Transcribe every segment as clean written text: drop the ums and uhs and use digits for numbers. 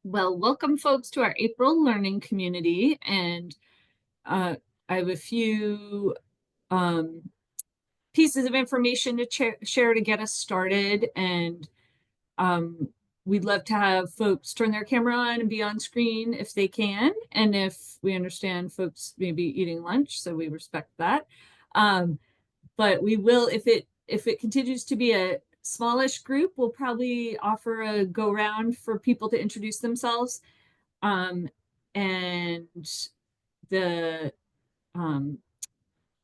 Well, welcome folks to our April learning community. And I have a few um, pieces of information to share to get us started. And um, we'd love to have folks turn their camera on and be on screen if they can. And if we understand folks may be eating lunch, so we respect that. Um, but we will, if it continues to be a smallish group, we'll probably offer a go round for people to introduce themselves. Um, and the um,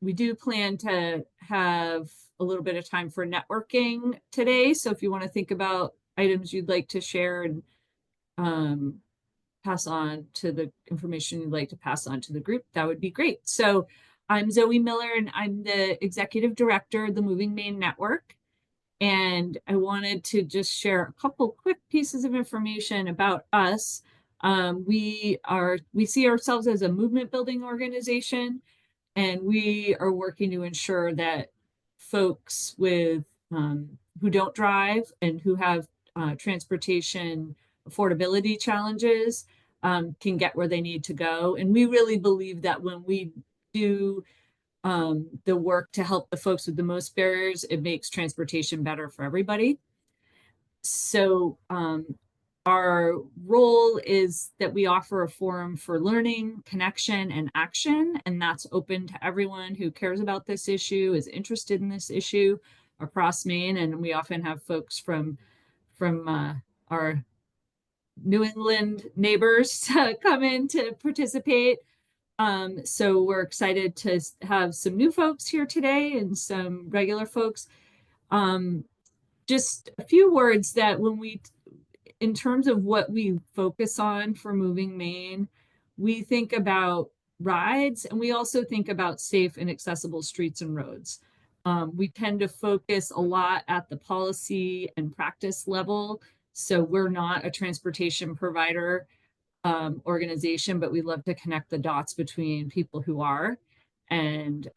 we do plan to have a little bit of time for networking today. So if you want to think about items you'd like to share and um, pass on to the information you'd like to pass on to the group, that would be great. So I'm Zoe Miller, and I'm the executive director of the Moving Maine Network. And I wanted to just share a couple quick pieces of information about us. We see ourselves as a movement building organization, and we are working to ensure that folks with who don't drive and who have transportation affordability challenges can get where they need to go. And we really believe that when we do the work to help the folks with the most barriers, it makes transportation better for everybody. So our role is that we offer a forum for learning, connection, and action, and that's open to everyone who cares about this issue, is interested in this issue across Maine. And we often have folks from our New England neighbors to come in to participate. So we're excited to have some new folks here today and some regular folks. Um, just a few words that in terms of what we focus on for Moving Maine, we think about rides, and we also think about safe and accessible streets and roads. We tend to focus a lot at the policy and practice level. So we're not a transportation provider organization, but we love to connect the dots between people who are and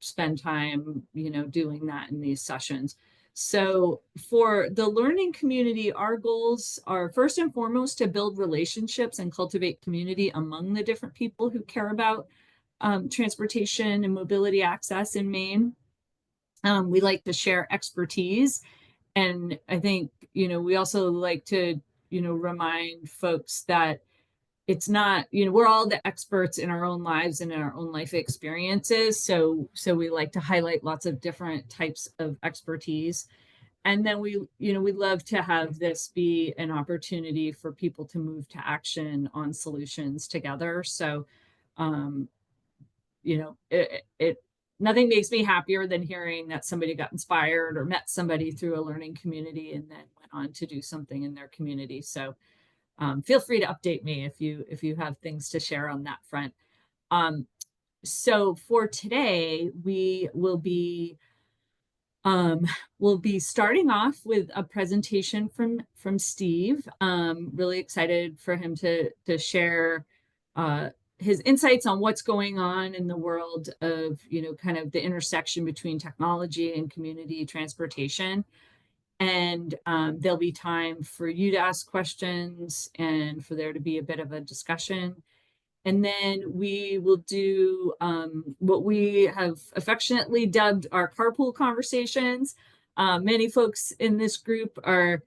spend time, doing that in these sessions. So for the learning community, our goals are first and foremost to build relationships and cultivate community among the different people who care about transportation and mobility access in Maine. We like to share expertise. And I think, we also like to, remind folks that it's not, we're all the experts in our own lives and in our own life experiences. So we like to highlight lots of different types of expertise. And then we love to have this be an opportunity for people to move to action on solutions together. So um, it nothing makes me happier than hearing that somebody got inspired or met somebody through a learning community and then went on to do something in their community. So feel free to update me if you have things to share on that front. Um, so for today, we'll be starting off with a presentation from Steve. Really excited for him to share his insights on what's going on in the world of kind of the intersection between technology and community transportation. And there'll be time for you to ask questions and for there to be a bit of a discussion. And then we will do what we have affectionately dubbed our carpool conversations. Many folks in this group are,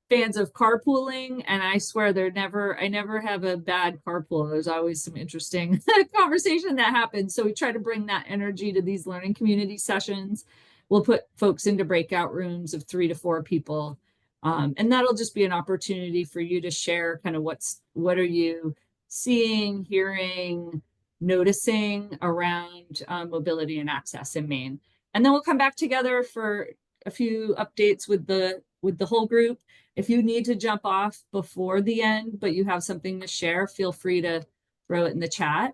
fans of carpooling, and I swear I never have a bad carpool. There's always some interesting conversation that happens. So we try to bring that energy to these learning community sessions. We'll put folks into breakout rooms of 3 to 4 people. And that'll just be an opportunity for you to share kind of what are you seeing, hearing, noticing around mobility and access in Maine. And then we'll come back together for a few updates with the whole group. If you need to jump off before the end, but you have something to share, feel free to throw it in the chat.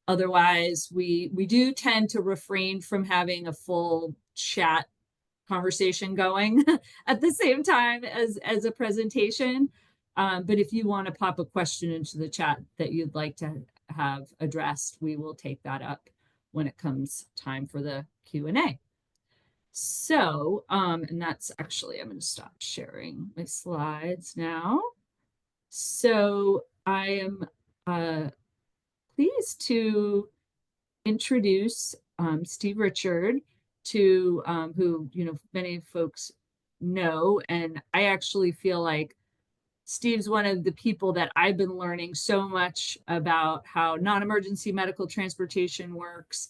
Otherwise, we do tend to refrain from having a full chat conversation going at the same time as a presentation. But if you want to pop a question into the chat that you'd like to have addressed, we will take that up when it comes time for the Q&A. So, and that's actually, I'm going to stop sharing my slides now. So I am pleased to introduce Steve Richard to who, many folks know. And I actually feel like Steve's one of the people that I've been learning so much about how non-emergency medical transportation works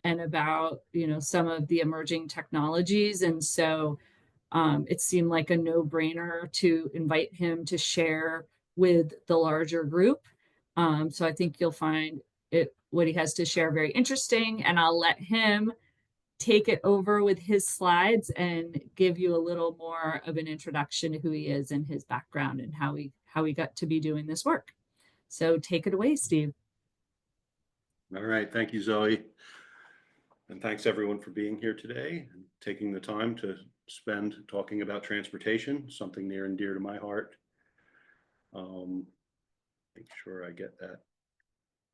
and about, some of the emerging technologies. And so it seemed like a no-brainer to invite him to share with the larger group. So I think you'll find what he has to share very interesting, and I'll let him take it over with his slides and give you a little more of an introduction to who he is and his background and how he got to be doing this work. So take it away, Steve. All right, thank you, Zoe. And thanks everyone for being here today and taking the time to spend talking about transportation, something near and dear to my heart. Make sure I get that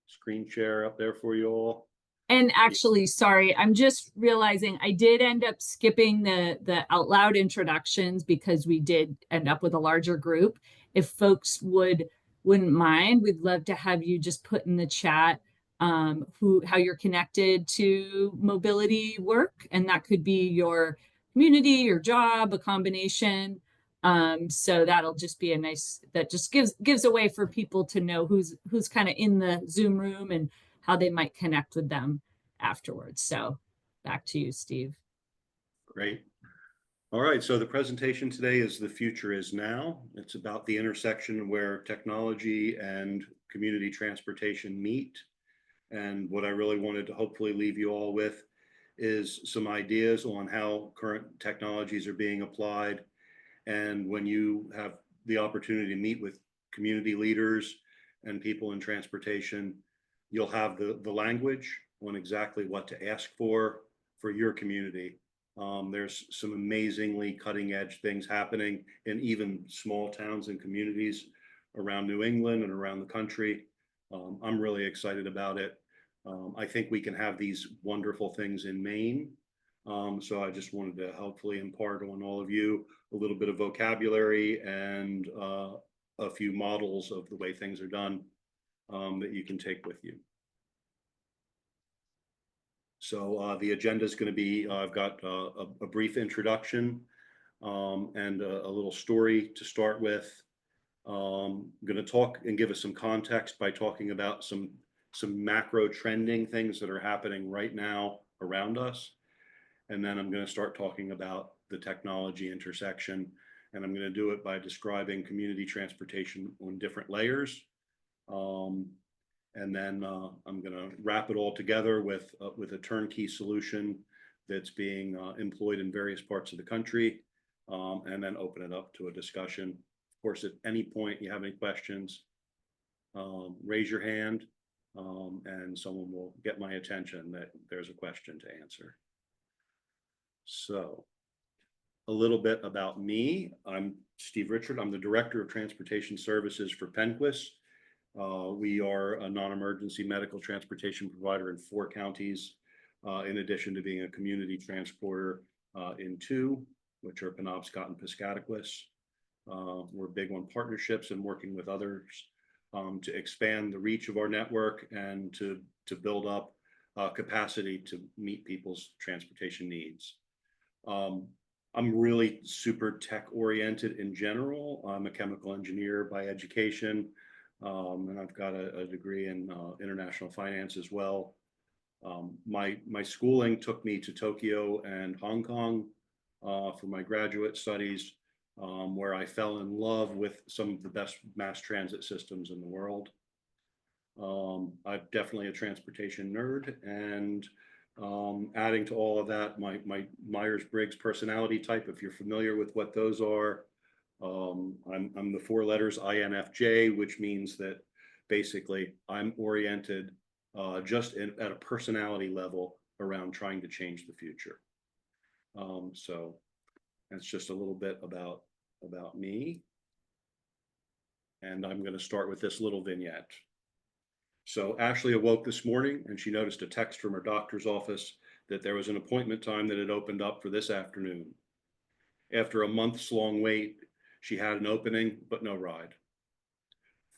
screen share up there for you all. And actually, sorry, I'm just realizing I did end up skipping the out loud introductions because we did end up with a larger group. If folks wouldn't mind, we'd love to have you just put in the chat how you're connected to mobility work, and that could be your community, your job, a combination. So that'll just be that just gives a way for people to know who's kind of in the Zoom room and how they might connect with them afterwards. So back to you, Steve. Great. All right, so the presentation today is The Future is Now. It's about the intersection where technology and community transportation meet. And what I really wanted to hopefully leave you all with is some ideas on how current technologies are being applied. And when you have the opportunity to meet with community leaders and people in transportation, you'll have the language on exactly what to ask for your community. There's some amazingly cutting edge things happening in even small towns and communities around New England and around the country. I'm really excited about it. I think we can have these wonderful things in Maine. So I just wanted to hopefully impart on all of you a little bit of vocabulary and a few models of the way things are done that you can take with you. So the agenda is going to be, I've got a brief introduction and a little story to start with. I'm going to talk and give us some context by talking about some macro trending things that are happening right now around us. And then I'm going to start talking about the technology intersection. And I'm going to do it by describing community transportation on different layers. And then I'm going to wrap it all together with a turnkey solution that's being employed in various parts of the country, and then open it up to a discussion. Of course, at any point you have any questions, raise your hand, and someone will get my attention that there's a question to answer. So a little bit about me. I'm Steve Richard. I'm the Director of Transportation Services for Penquis. We are a non-emergency medical transportation provider in 4 counties, in addition to being a community transporter in 2, which are Penobscot and Piscataquis. We're big on partnerships and working with others to expand the reach of our network and to build up capacity to meet people's transportation needs. I'm really super tech oriented in general. I'm a chemical engineer by education, and I've got a degree in international finance as well. My schooling took me to Tokyo and Hong Kong for my graduate studies, where I fell in love with some of the best mass transit systems in the world. I'm definitely a transportation nerd, and adding to all of that, my Myers-Briggs personality type, if you're familiar with what those are, I'm the 4 letters INFJ, which means that basically I'm oriented just at a personality level around trying to change the future. So that's just a little bit about me. And I'm going to start with this little vignette. So Ashley awoke this morning and she noticed a text from her doctor's office that there was an appointment time that had opened up for this afternoon. After a month's long wait, she had an opening, but no ride.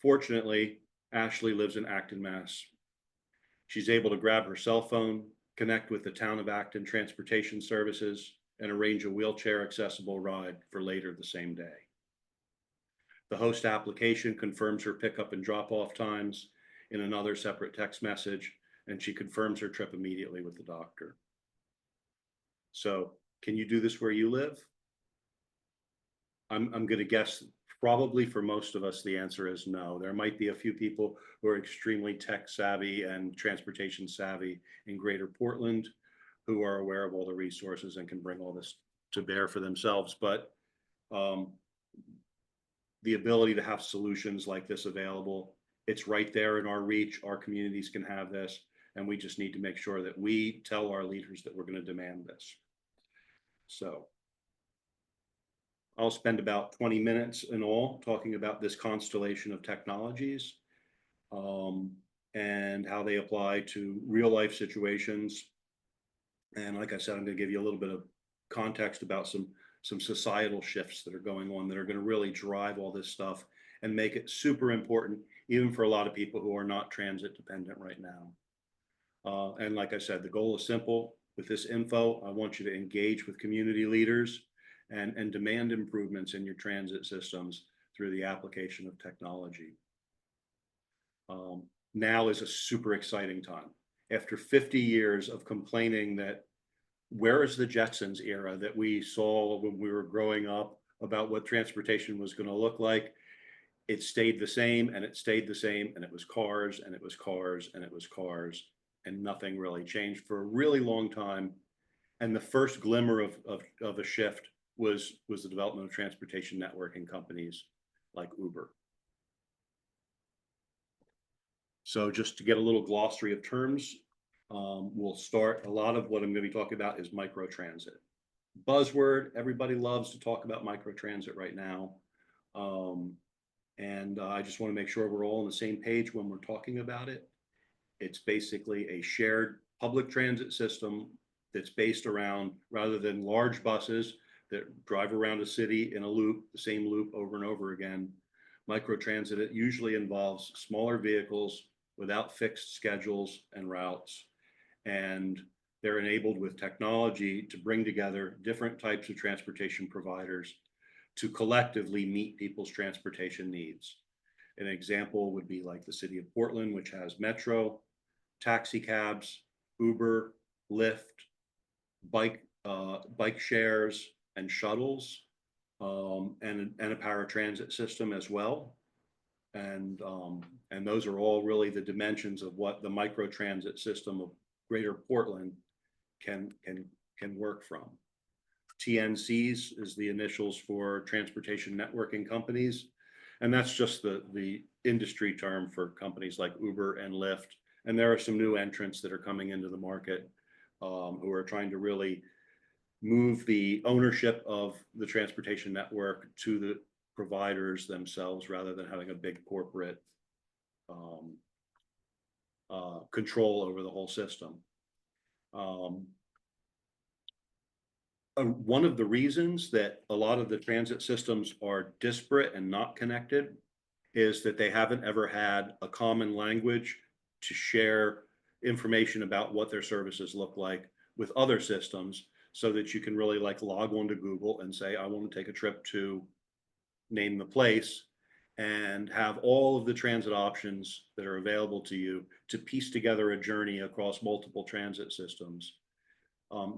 Fortunately, Ashley lives in Acton, Mass. She's able to grab her cell phone, connect with the Town of Acton Transportation Services, and arrange a wheelchair accessible ride for later the same day. The host application confirms her pickup and drop off times in another separate text message, and she confirms her trip immediately with the doctor. So, can you do this where you live? I'm going to guess probably for most of us, the answer is no. There might be a few people who are extremely tech savvy and transportation savvy in Greater Portland who are aware of all the resources and can bring all this to bear for themselves. But the ability to have solutions like this available, it's right there in our reach. Our communities can have this, and we just need to make sure that we tell our leaders that we're going to demand this. So I'll spend about 20 minutes in all talking about this constellation of technologies and how they apply to real life situations. And like I said, I'm going to give you a little bit of context about some societal shifts that are going on that are going to really drive all this stuff and make it super important, even for a lot of people who are not transit dependent right now. And like I said, the goal is simple. With this info, I want you to engage with community leaders and demand improvements in your transit systems through the application of technology. Now is a super exciting time. After 50 years of complaining that where is the Jetsons era that we saw when we were growing up about what transportation was going to look like, it stayed the same and it stayed the same, and it was cars and it was cars and it was cars, and nothing really changed for a really long time. And the first glimmer of a shift was the development of transportation networking companies like Uber. So just to get a little glossary of terms, we'll start. A lot of what I'm going to be talking about is microtransit. Buzzword, everybody loves to talk about microtransit right now. And I just want to make sure we're all on the same page when we're talking about it. It's basically a shared public transit system that's based around, rather than large buses that drive around a city in a loop, the same loop over and over again, microtransit, it usually involves smaller vehicles without fixed schedules and routes. And they're enabled with technology to bring together different types of transportation providers to collectively meet people's transportation needs. An example would be like the city of Portland, which has Metro, taxi cabs, Uber, Lyft, bike shares, and shuttles, and a paratransit system as well. And those are all really the dimensions of what the microtransit system of Greater Portland can work from. TNCs is the initials for transportation networking companies, and that's just the industry term for companies like Uber and Lyft. And there are some new entrants that are coming into the market who are trying to really move the ownership of the transportation network to the providers themselves, rather than having a big corporate control over the whole system. One of the reasons that a lot of the transit systems are disparate and not connected is that they haven't ever had a common language to share information about what their services look like with other systems, so that you can really like log on to Google and say, I want to take a trip to name the place, and have all of the transit options that are available to you to piece together a journey across multiple transit systems.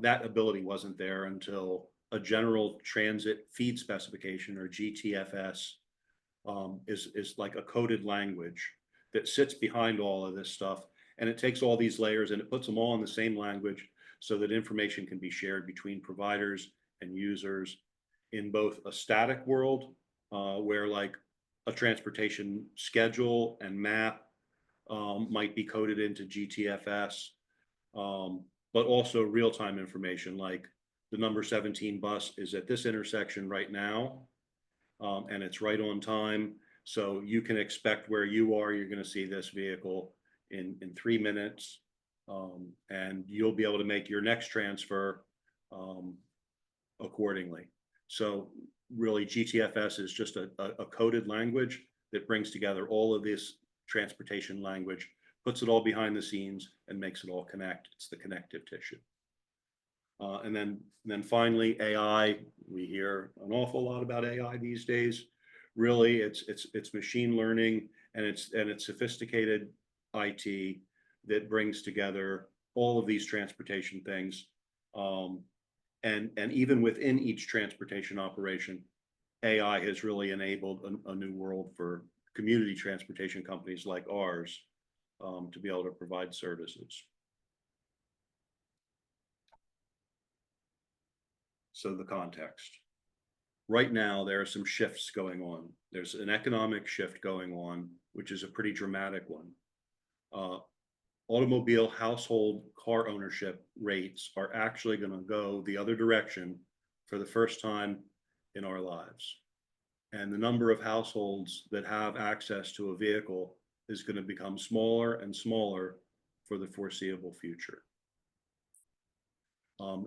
That ability wasn't there until a general transit feed specification, or GTFS, is like a coded language that sits behind all of this stuff. And it takes all these layers and it puts them all in the same language, so that information can be shared between providers and users in both a static world, where like a transportation schedule and map might be coded into GTFS, but also real-time information like the number 17 bus is at this intersection right now, and it's right on time. So you can expect where you are, you're going to see this vehicle in 3 minutes. And you'll be able to make your next transfer accordingly. So really GTFS is just a coded language that brings together all of this transportation language, puts it all behind the scenes and makes it all connect. It's the connective tissue. And then finally, AI. We hear an awful lot about AI these days. Really, it's machine learning and it's sophisticated IT that brings together all of these transportation things. And even within each transportation operation, AI has really enabled a new world for community transportation companies like ours to be able to provide services. So the context. Right now, there are some shifts going on. There's an economic shift going on, which is a pretty dramatic one. Automobile household car ownership rates are actually going to go the other direction for the first time in our lives. And the number of households that have access to a vehicle is going to become smaller and smaller for the foreseeable future.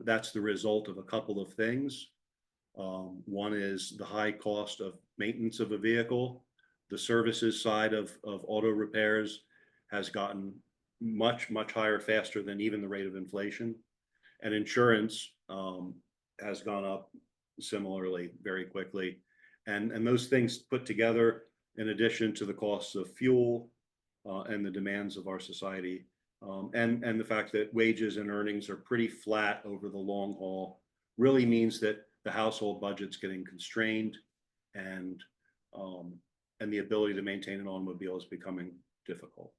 That's the result of a couple of things. One is the high cost of maintenance of a vehicle. The services side of auto repairs has gotten much, much higher faster than even the rate of inflation. And insurance has gone up similarly very quickly. And those things put together, in addition to the costs of fuel and the demands of our society, and the fact that wages and earnings are pretty flat over the long haul, really means that the household budget's getting constrained, and the ability to maintain an automobile is becoming difficult.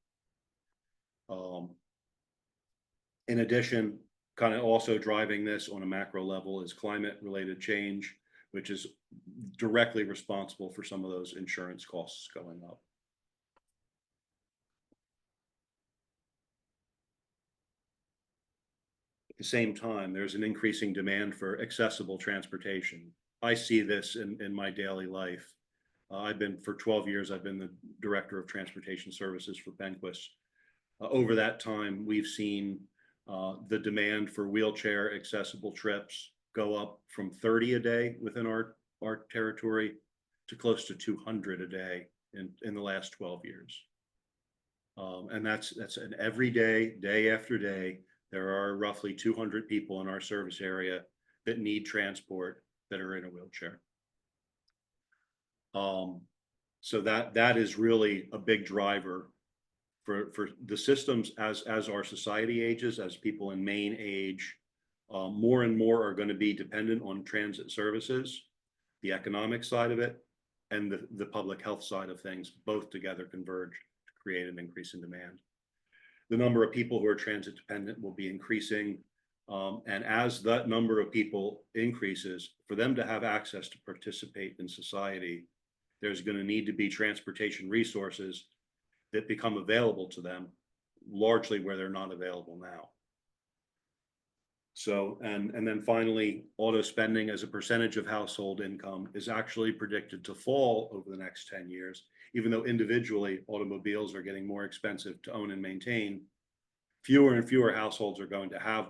In addition, kind of also driving this on a macro level is climate-related change, which is directly responsible for some of those insurance costs going up. At the same time, there's an increasing demand for accessible transportation. I see this in my daily life. For 12 years, I've been the director of transportation services for Penquis. Over that time, we've seen the demand for wheelchair accessible trips go up from 30 a day within our territory to close to 200 a day in the last 12 years. And that's an everyday, day after day. There are roughly 200 people in our service area that need transport that are in a wheelchair. So that is really a big driver for the systems as our society ages, as people in Maine age. More and more are going to be dependent on transit services, the economic side of it, and the public health side of things, both together converge to create an increase in demand. The number of people who are transit dependent will be increasing. And as that number of people increases, for them to have access to participate in society, there's going to need to be transportation resources that become available to them, largely where they're not available now. So, and then finally, auto spending as a percentage of household income is actually predicted to fall over the next 10 years, even though individually automobiles are getting more expensive to own and maintain. Fewer and fewer households are going to have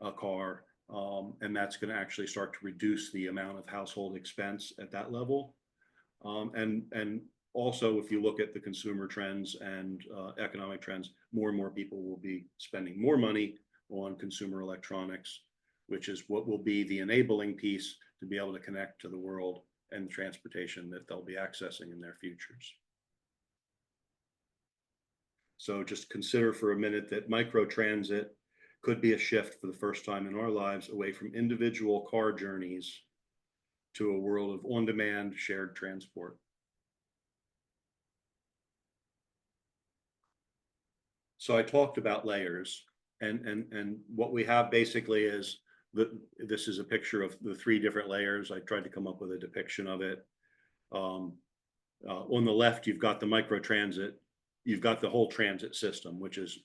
a car, and that's going to actually start to reduce the amount of household expense at that level. And also, if you look at the consumer trends and economic trends, more and more people will be spending more money on consumer electronics, which is what will be the enabling piece to be able to connect to the world and the transportation that they'll be accessing in their futures. So just consider for a minute that microtransit could be a shift for the first time in our lives away from individual car journeys to a world of on-demand shared transport. So I talked about layers, and what we have basically is this is a picture of the 3 different layers. I tried to come up with a depiction of it. On the left, you've got the microtransit. You've got the whole transit system, which is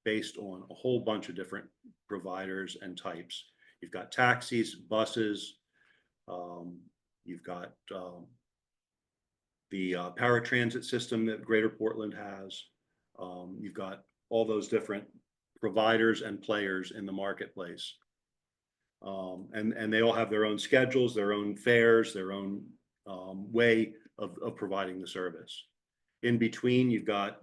based on a whole bunch of different providers and types. You've got taxis, buses. You've got the paratransit system that Greater Portland has. You've got all those different providers and players in the marketplace. And they all have their own schedules, their own fares, their own way of providing the service. In between, you've got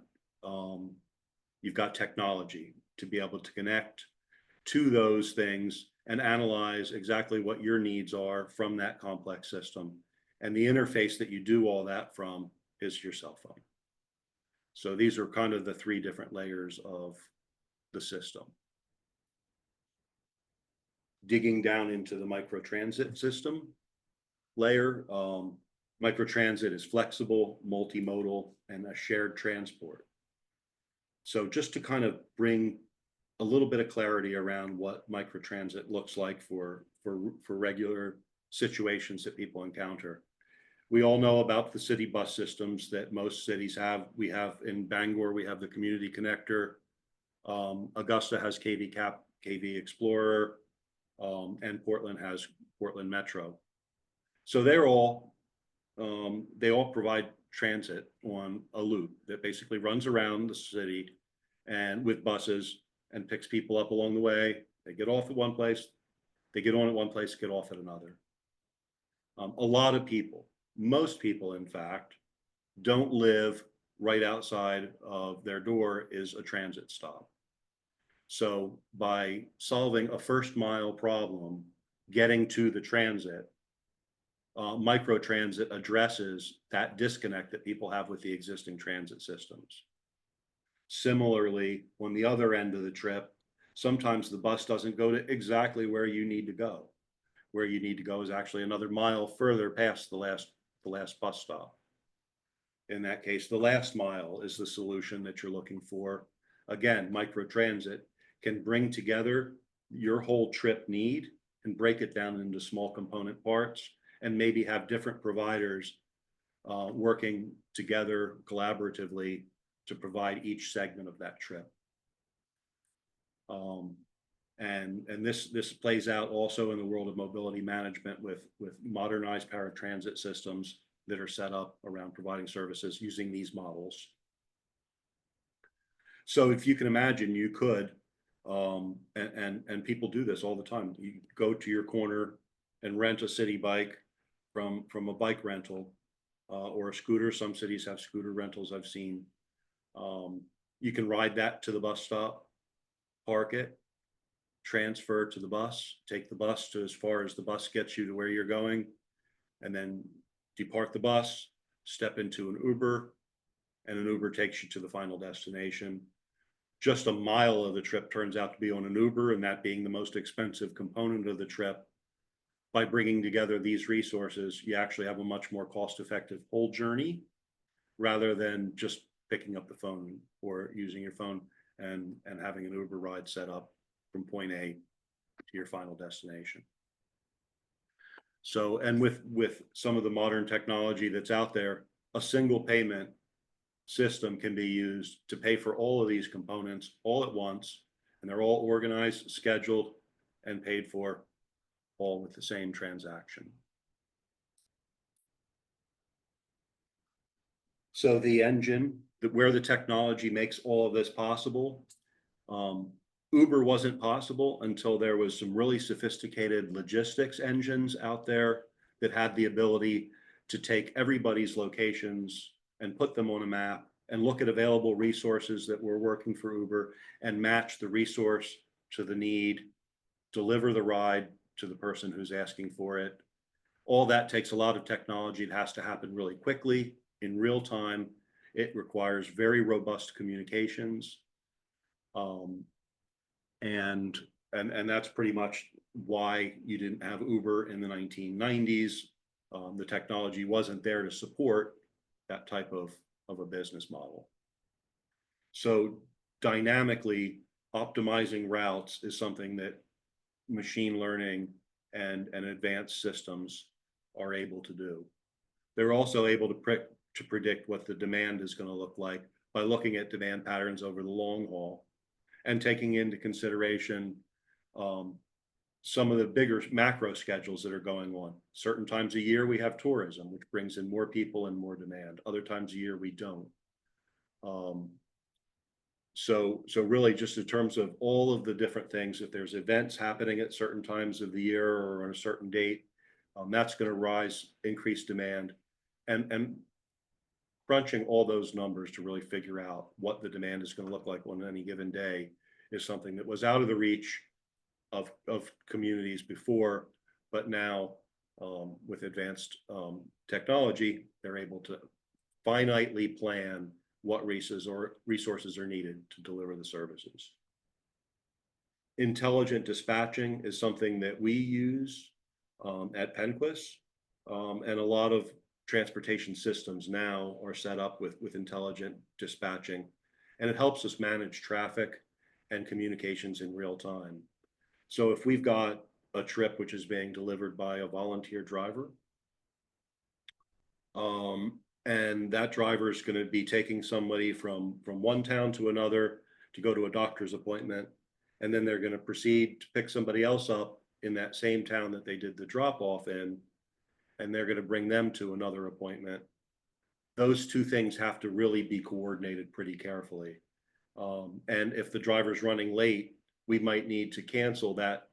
technology to be able to connect to those things and analyze exactly what your needs are from that complex system. And the interface that you do all that from is your cell phone. So these are kind of the three different layers of the system. Digging down into the microtransit system layer, microtransit is flexible, multimodal, and a shared transport. So just to kind of bring a little bit of clarity around what microtransit looks like for regular situations that people encounter. We all know about the city bus systems that most cities have. We have in Bangor, we have the Community Connector. Augusta has KV Explorer, and Portland has Portland Metro. So they all provide transit on a loop that basically runs around the city and with buses and picks people up along the way. They get off at one place, they get on at one place, get off at another. A lot of people, most people in fact, don't live right outside of their door is a transit stop. So by solving a first mile problem, getting to the transit, microtransit addresses that disconnect that people have with the existing transit systems. Similarly, on the other end of the trip, sometimes the bus doesn't go to exactly where you need to go. Where you need to go is actually another mile further past the last bus stop. In that case, the last mile is the solution that you're looking for. Again, microtransit can bring together your whole trip need and break it down into small component parts and maybe have different providers working together collaboratively to provide each segment of that trip. And this plays out also in the world of mobility management with modernized paratransit systems that are set up around providing services using these models. So if you can imagine, you could, and people do this all the time. You go to your corner and rent a city bike from a bike rental or a scooter. Some cities have scooter rentals I've seen. You can ride that to the bus stop, park it, transfer to the bus, take the bus to as far as the bus gets you to where you're going, and then depart the bus, step into an Uber, and an Uber takes you to the final destination. Just a mile of the trip turns out to be on an Uber, and that being the most expensive component of the trip. By bringing together these resources, you actually have a much more cost-effective whole journey rather than just picking up the phone or using your phone and having an Uber ride set up from point A to your final destination. So, and with some of the modern technology that's out there, a single payment system can be used to pay for all of these components all at once, and they're all organized, scheduled, and paid for all with the same transaction. So the engine, where the technology makes all of this possible, Uber wasn't possible until there was some really sophisticated logistics engines out there that had the ability to take everybody's locations and put them on a map and look at available resources that were working for Uber and match the resource to the need, deliver the ride to the person who's asking for it. All that takes a lot of technology. It has to happen really quickly, in real time. It requires very robust communications. And that's pretty much why you didn't have Uber in the 1990s. The technology wasn't there to support that type of a business model. So dynamically optimizing routes is something that machine learning and advanced systems are able to do. They're also able to predict what the demand is going to look like by looking at demand patterns over the long haul and taking into consideration some of the bigger macro schedules that are going on. Certain times a year we have tourism, which brings in more people and more demand. Other times a year we don't. So really just in terms of all of the different things, if there's events happening at certain times of the year or on a certain date, that's going to increase demand, and crunching all those numbers to really figure out what the demand is going to look like on any given day is something that was out of the reach of communities before, but now with advanced technology, they're able to finitely plan what resources are needed to deliver the services. Intelligent dispatching is something that we use at Penquis, and a lot of transportation systems now are set up with intelligent dispatching, and it helps us manage traffic and communications in real time. So if we've got a trip which is being delivered by a volunteer driver, and that driver is going to be taking somebody from one town to another to go to a doctor's appointment, and then they're going to proceed to pick somebody else up in that same town that they did the drop off in, and they're going to bring them to another appointment. Those two things have to really be coordinated pretty carefully. And if the driver's running late, we might need to cancel that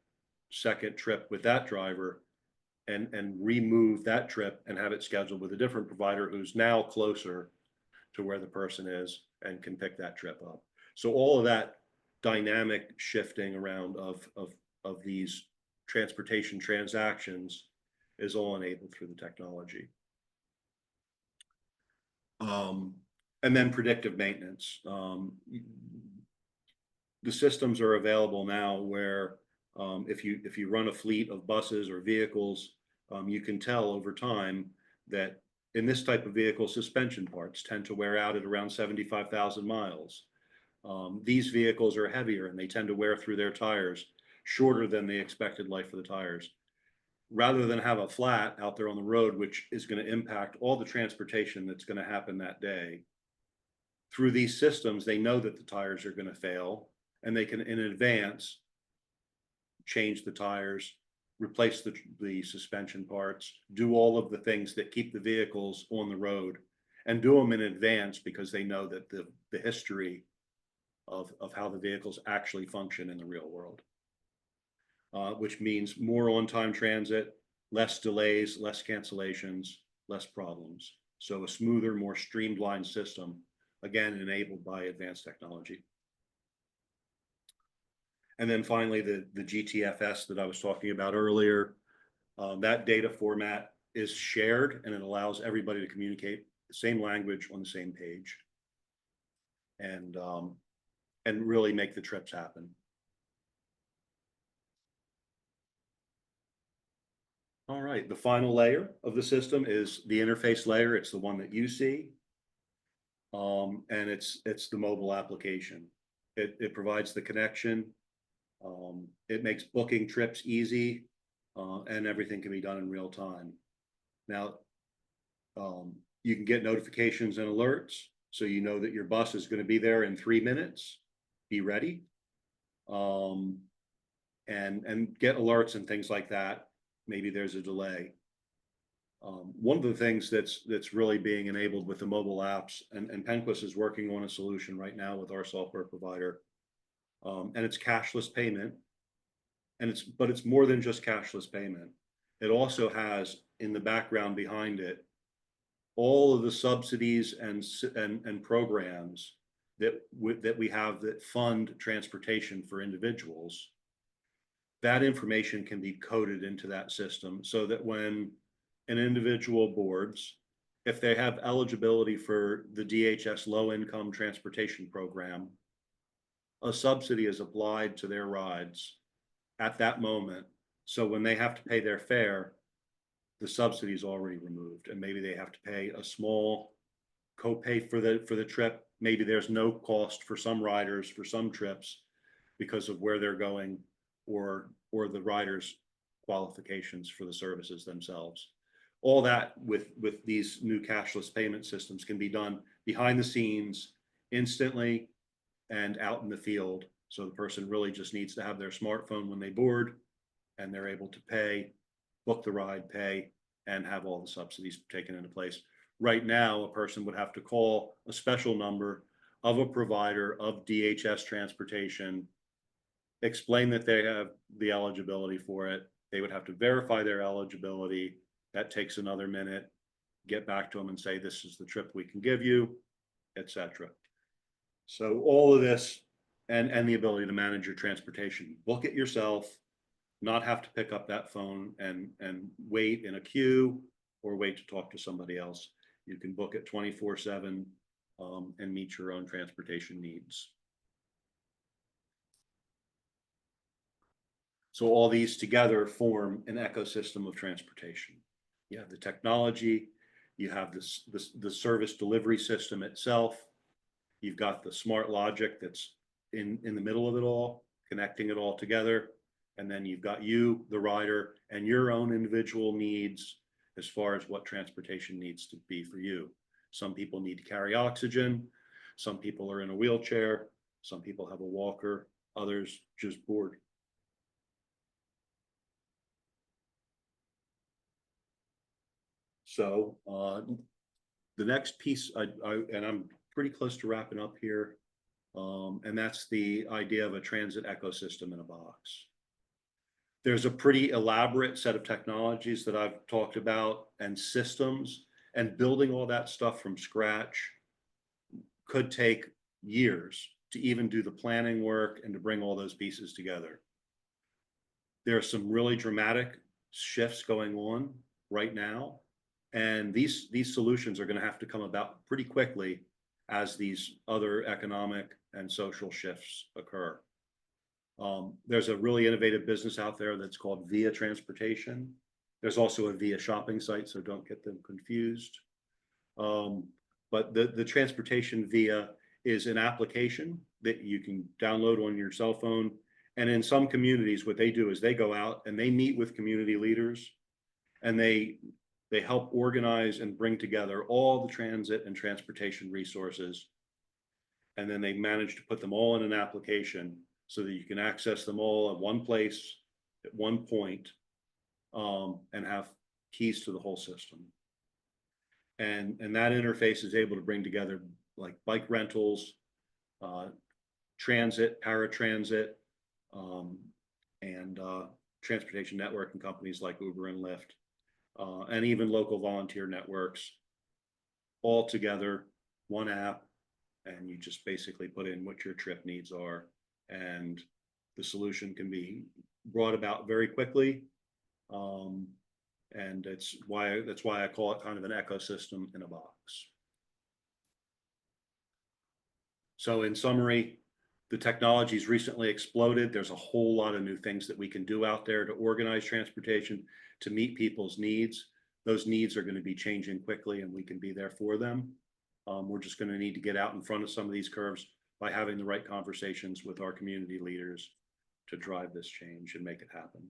second trip with that driver and remove that trip and have it scheduled with a different provider who's now closer to where the person is and can pick that trip up. So all of that dynamic shifting around of these transportation transactions is all enabled through the technology. And then predictive maintenance. The systems are available now where if you run a fleet of buses or vehicles, you can tell over time that in this type of vehicle, suspension parts tend to wear out at around 75,000 miles. These vehicles are heavier and they tend to wear through their tires shorter than the expected life of the tires. Rather than have a flat out there on the road, which is going to impact all the transportation that's going to happen that day, through these systems, they know that the tires are going to fail, and they can in advance change the tires, replace the suspension parts, do all of the things that keep the vehicles on the road, and do them in advance because they know that the history of how the vehicles actually function in the real world. Which means more on-time transit, less delays, less cancellations, less problems. So a smoother, more streamlined system, again, enabled by advanced technology. And then finally, the GTFS that I was talking about earlier, that data format is shared and it allows everybody to communicate the same language on the same page and really make the trips happen. All right, the final layer of the system is the interface layer. It's the one that you see. And it's the mobile application. It provides the connection. It makes booking trips easy, and everything can be done in real time. Now, you can get notifications and alerts, so you know that your bus is going to be there in 3 minutes. Be ready. And get alerts and things like that. Maybe there's a delay. One of the things that's really being enabled with the mobile apps, and Penquis is working on a solution right now with our software provider, and it's cashless payment, and it's more than just cashless payment. It also has in the background behind it all of the subsidies and programs that we have that fund transportation for individuals. That information can be coded into that system so that when an individual boards, if they have eligibility for the DHS low income transportation program, a subsidy is applied to their rides at that moment. So when they have to pay their fare, the subsidy is already removed, and maybe they have to pay a small copay for the trip. Maybe there's no cost for some riders for some trips because of where they're going or the riders' qualifications for the services themselves. All that with these new cashless payment systems can be done behind the scenes instantly and out in the field. So the person really just needs to have their smartphone when they board and they're able to pay, book the ride, pay, and have all the subsidies taken into place. Right now, a person would have to call a special number of a provider of DHS transportation, explain that they have the eligibility for it. They would have to verify their eligibility. That takes another minute. Get back to them and say, this is the trip we can give you, etc. So all of this and the ability to manage your transportation, book it yourself, not have to pick up that phone and wait in a queue or wait to talk to somebody else. You can book it 24/7 and meet your own transportation needs. So all these together form an ecosystem of transportation. You have the technology, you have the service delivery system itself, you've got the smart logic that's in the middle of it all, connecting it all together. And then you've got you, the rider, and your own individual needs as far as what transportation needs to be for you. Some people need to carry oxygen. Some people are in a wheelchair. Some people have a walker. Others just bored. So the next piece, and I'm pretty close to wrapping up here, and that's the idea of a transit ecosystem in a box. There's a pretty elaborate set of technologies that I've talked about and systems, and building all that stuff from scratch could take years to even do the planning work and to bring all those pieces together. There are some really dramatic shifts going on right now, and these solutions are going to have to come about pretty quickly as these other economic and social shifts occur. There's a really innovative business out there that's called Via Transportation. There's also a Via shopping site, so don't get them confused. But the transportation Via is an application that you can download on your cell phone. And in some communities, what they do is they go out and they meet with community leaders, and they help organize and bring together all the transit and transportation resources. And then they manage to put them all in an application so that you can access them all at one place, at one point, and have keys to the whole system. And that interface is able to bring together like bike rentals, transit, paratransit, and transportation networking companies like Uber and Lyft, and even local volunteer networks, all together, one app, and you just basically put in what your trip needs are, and the solution can be brought about very quickly. And that's why I call it kind of an ecosystem in a box. So in summary, the technology's recently exploded. There's a whole lot of new things that we can do out there to organize transportation, to meet people's needs. Those needs are going to be changing quickly, and we can be there for them. We're just going to need to get out in front of some of these curves by having the right conversations with our community leaders to drive this change and make it happen.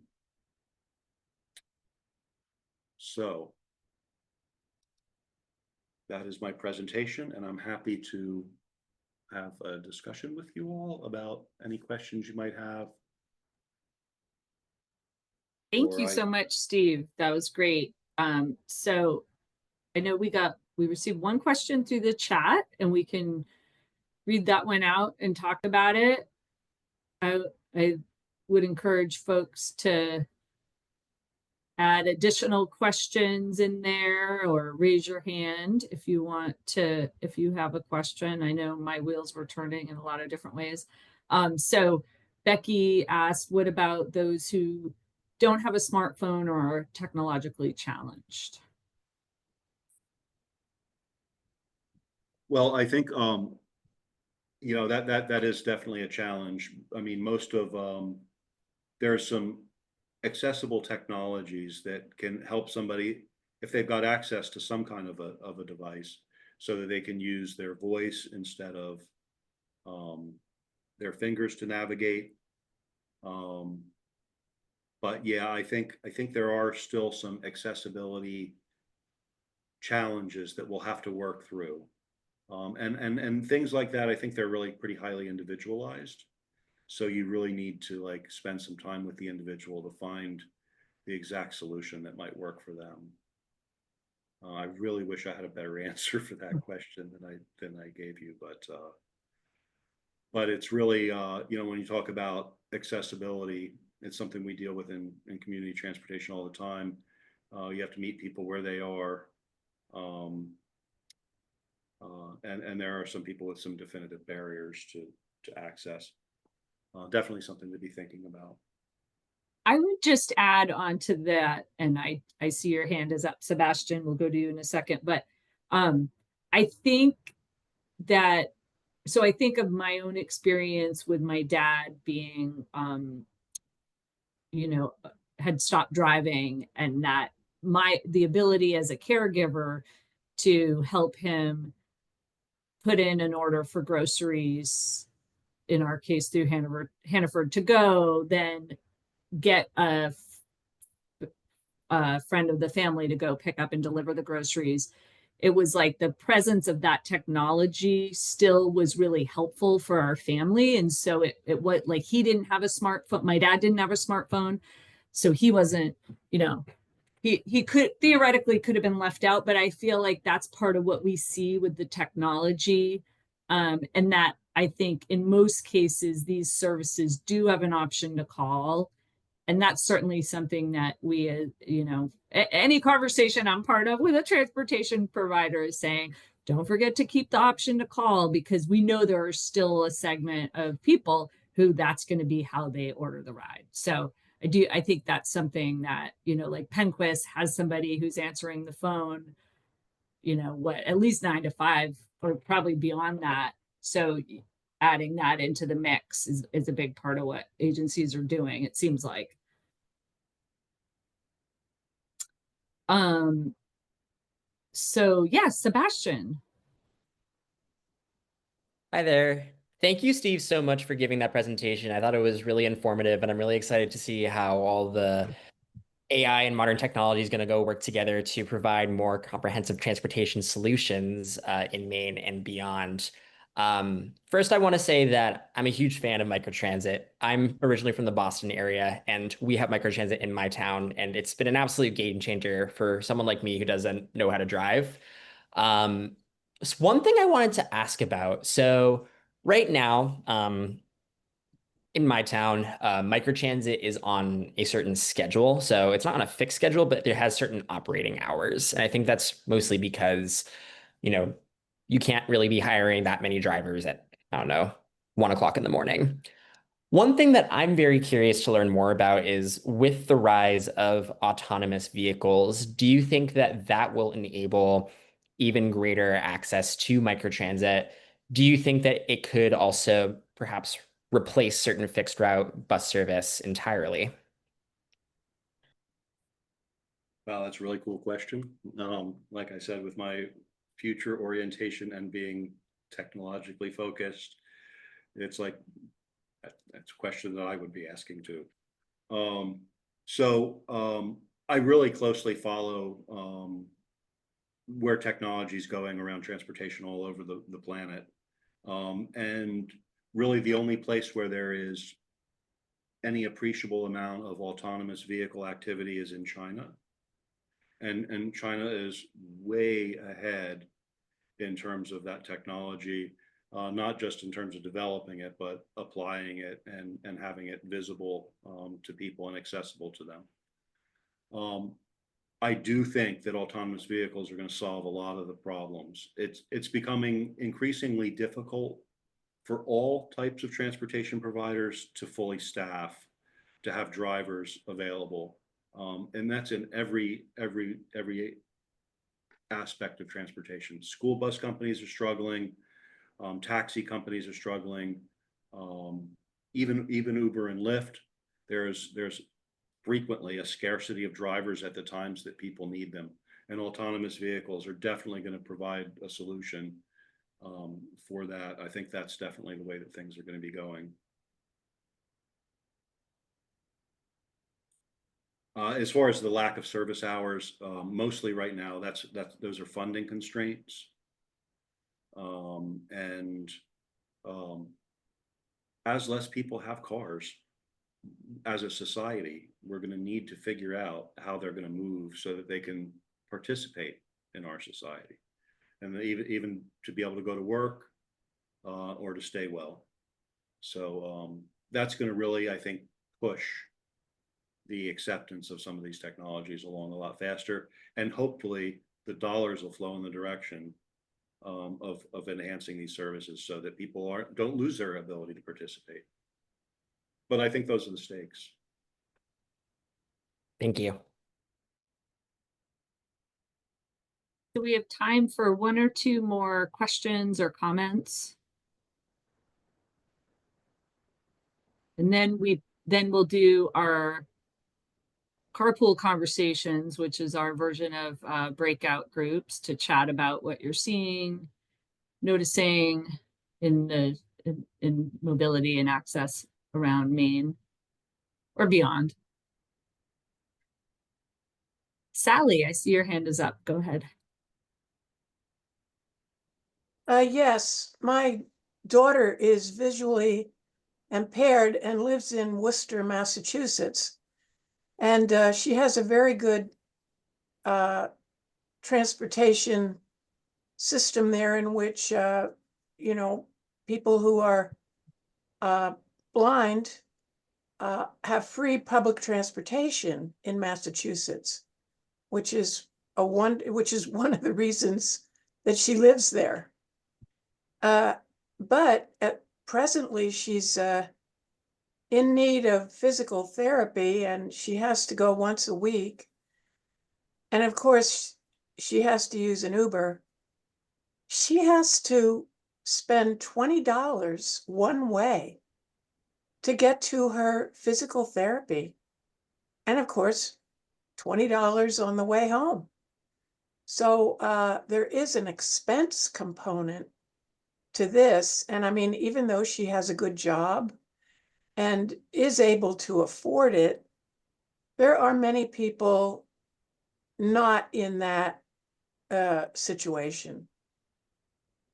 So that is my presentation, and I'm happy to have a discussion with you all about any questions you might have. Thank you so much, Steve. That was great. So I know we received one question through the chat, and we can read that one out and talk about it. I would encourage folks to add additional questions in there or raise your hand if you want to, if you have a question. I know my wheels were turning in a lot of different ways. So Becky asked, what about those who don't have a smartphone or are technologically challenged? Well, I think you know, that is definitely a challenge. I mean, most of there are some accessible technologies that can help somebody if they've got access to some kind of a device, so that they can use their voice instead of their fingers to navigate. But yeah, I think there are still some accessibility challenges that we'll have to work through. And things like that, I think they're really pretty highly individualized. So you really need to like spend some time with the individual to find the exact solution that might work for them. I really wish I had a better answer for that question than I gave you, but But it's really, when you talk about accessibility, it's something we deal with in community transportation all the time. You have to meet people where they are. Um, and there are some people with some definitive barriers to access. Definitely something to be thinking about. I would just add on to that, and I see your hand is up, Sebastian. We'll go to you in a second, but um, I think that so I think of my own experience with my dad being you know, had stopped driving, and that the ability as a caregiver to help him put in an order for groceries, in our case through Hannaford to go, then get a friend of the family to go pick up and deliver the groceries. It was like the presence of that technology still was really helpful for our family. And so it was like he didn't have a smartphone. My dad didn't have a smartphone. So he wasn't, you know, he could theoretically could have been left out, but I feel like that's part of what we see with the technology. And that I think in most cases, these services do have an option to call, and that's certainly something that we any conversation I'm part of with a transportation provider is saying, don't forget to keep the option to call, because we know there are still a segment of people who that's going to be how they order the ride. So I think that's something that, like Penquis has somebody who's answering the phone, what, at least 9 to 5, or probably beyond that. So adding that into the mix is a big part of what agencies are doing, it seems like. Um, so yeah, Sebastian. Hi there. Thank you, Steve, so much for giving that presentation. I thought it was really informative, and I'm really excited to see how all the AI and modern technology is going to go work together to provide more comprehensive transportation solutions in Maine and beyond. First, I want to say that I'm a huge fan of microtransit. I'm originally from the Boston area, and we have microtransit in my town, and it's been an absolute game changer for someone like me who doesn't know how to drive. Um, One thing I wanted to ask about. So right now, in my town, microtransit is on a certain schedule. So it's not on a fixed schedule, but it has certain operating hours. And I think that's mostly because, you know, you can't really be hiring that many drivers at, I don't know, 1 o'clock in the morning. One thing that I'm very curious to learn more about is, with the rise of autonomous vehicles, do you think that that will enable even greater access to microtransit? Do you think that it could also perhaps replace certain fixed route bus service entirely? Wow, that's a really cool question. Like I said, with my future orientation and being technologically focused, it's like that's a question that I would be asking too. Um, so I really closely follow where technology is going around transportation all over the planet. And really the only place where there is any appreciable amount of autonomous vehicle activity is in China. And China is way ahead in terms of that technology, not just in terms of developing it, but applying it and having it visible to people and accessible to them. I do think that autonomous vehicles are going to solve a lot of the problems. It's becoming increasingly difficult for all types of transportation providers to fully staff, to have drivers available, and that's in every aspect of transportation. School bus companies are struggling, taxi companies are struggling, um, even Uber and Lyft. There's frequently a scarcity of drivers at the times that people need them, and autonomous vehicles are definitely going to provide a solution for that. I think that's definitely the way that things are going to be going. As far as the lack of service hours, mostly right now, those are funding constraints. And um, as less people have cars, as a society, we're going to need to figure out how they're going to move so that they can participate in our society, and even to be able to go to work or to stay well. So that's going to really, I think, push the acceptance of some of these technologies along a lot faster. And hopefully the dollars will flow in the direction of enhancing these services so that people don't lose their ability to participate. But I think those are the stakes. Thank you. Do we have time for one or two more questions or comments? And then we'll do our carpool conversations, which is our version of breakout groups to chat about what you're seeing, noticing in mobility and access around Maine or beyond. Sally, I see your hand is up. Go ahead. Yes, my daughter is visually impaired and lives in Worcester, Massachusetts. And she has a very good transportation system there in which, you know, people who are blind have free public transportation in Massachusetts, which is one of the reasons that she lives there. But presently she's in need of physical therapy, and she has to go once a week. And of course, she has to use an Uber. She has to spend $20 one way to get to her physical therapy. And of course, $20 on the way home. So there is an expense component to this. And I mean, even though she has a good job and is able to afford it, there are many people not in that situation.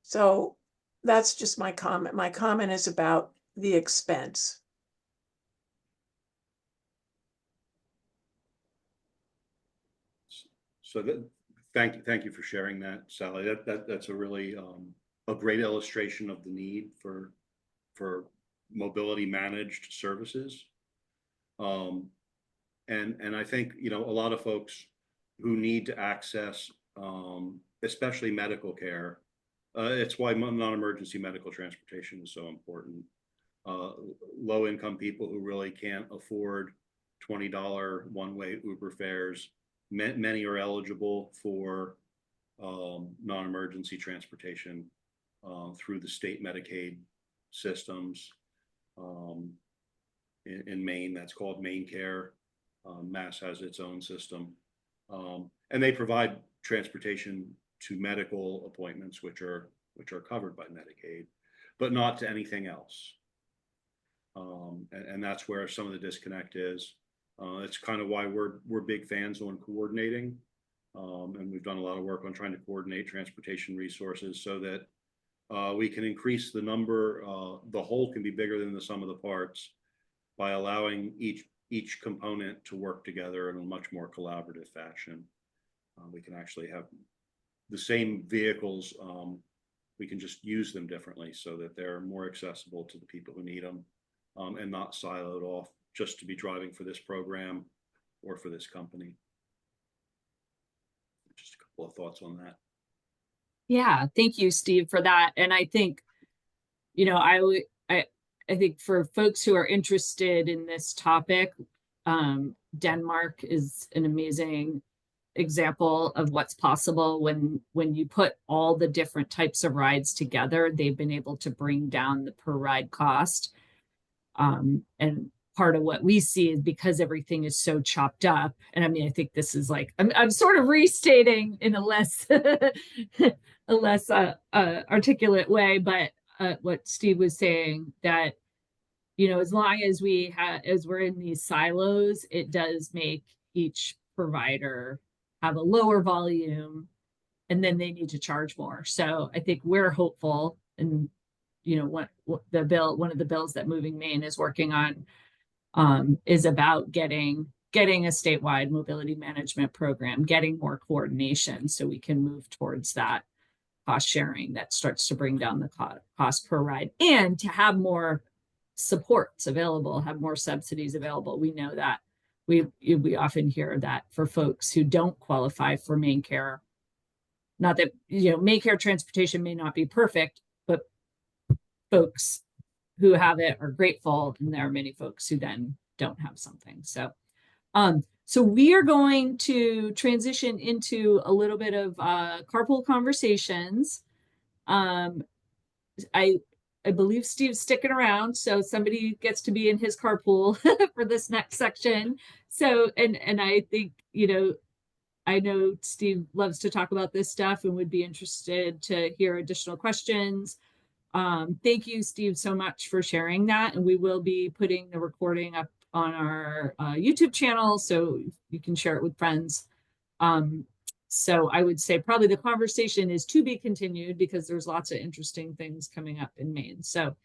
So that's just my comment. My comment is about the expense. So thank you for sharing that, Sally. That's a really a great illustration of the need for mobility managed services. And I think, you know, a lot of folks who need to access especially medical care, it's why non-emergency medical transportation is so important. Low income people who really can't afford $20 one-way Uber fares, many are eligible for non-emergency transportation through the state Medicaid systems. In Maine, that's called Maine Care. Mass has its own system. And they provide transportation to medical appointments, which are covered by Medicaid, but not to anything else. And that's where some of the disconnect is. It's kind of why we're big fans on coordinating. And we've done a lot of work on trying to coordinate transportation resources so that we can increase the number, the whole can be bigger than the sum of the parts by allowing each component to work together in a much more collaborative fashion. We can actually have the same vehicles, we can just use them differently so that they're more accessible to the people who need them, and not siloed off just to be driving for this program or for this company. Just a couple of thoughts on that. Yeah, thank you, Steve, for that. And I think, you know, I think for folks who are interested in this topic, Denmark is an amazing example of what's possible when you put all the different types of rides together. They've been able to bring down the per ride cost. And part of what we see is because everything is so chopped up. And I mean, I think this is like, I'm sort of restating in a less articulate way, but what Steve was saying, that, you know, as long as as we're in these silos, it does make each provider have a lower volume, and then they need to charge more. So I think we're hopeful, and you know what one of the bills that Moving Maine is working on is about getting a statewide mobility management program, getting more coordination so we can move towards that cost sharing that starts to bring down the cost per ride, and to have more supports available, have more subsidies available. We know that. We often hear that for folks who don't qualify for Maine Care. Not that, Maine Care transportation may not be perfect, but folks who have it are grateful, and there are many folks who then don't have something. So we are going to transition into a little bit of carpool conversations. I believe Steve's sticking around, so somebody gets to be in his carpool for this next section. So, and I think, I know Steve loves to talk about this stuff and would be interested to hear additional questions. Thank you, Steve, so much for sharing that. And we will be putting the recording up on our YouTube channel, so you can share it with friends. So I would say probably the conversation is to be continued because there's lots of interesting things coming up in Maine. So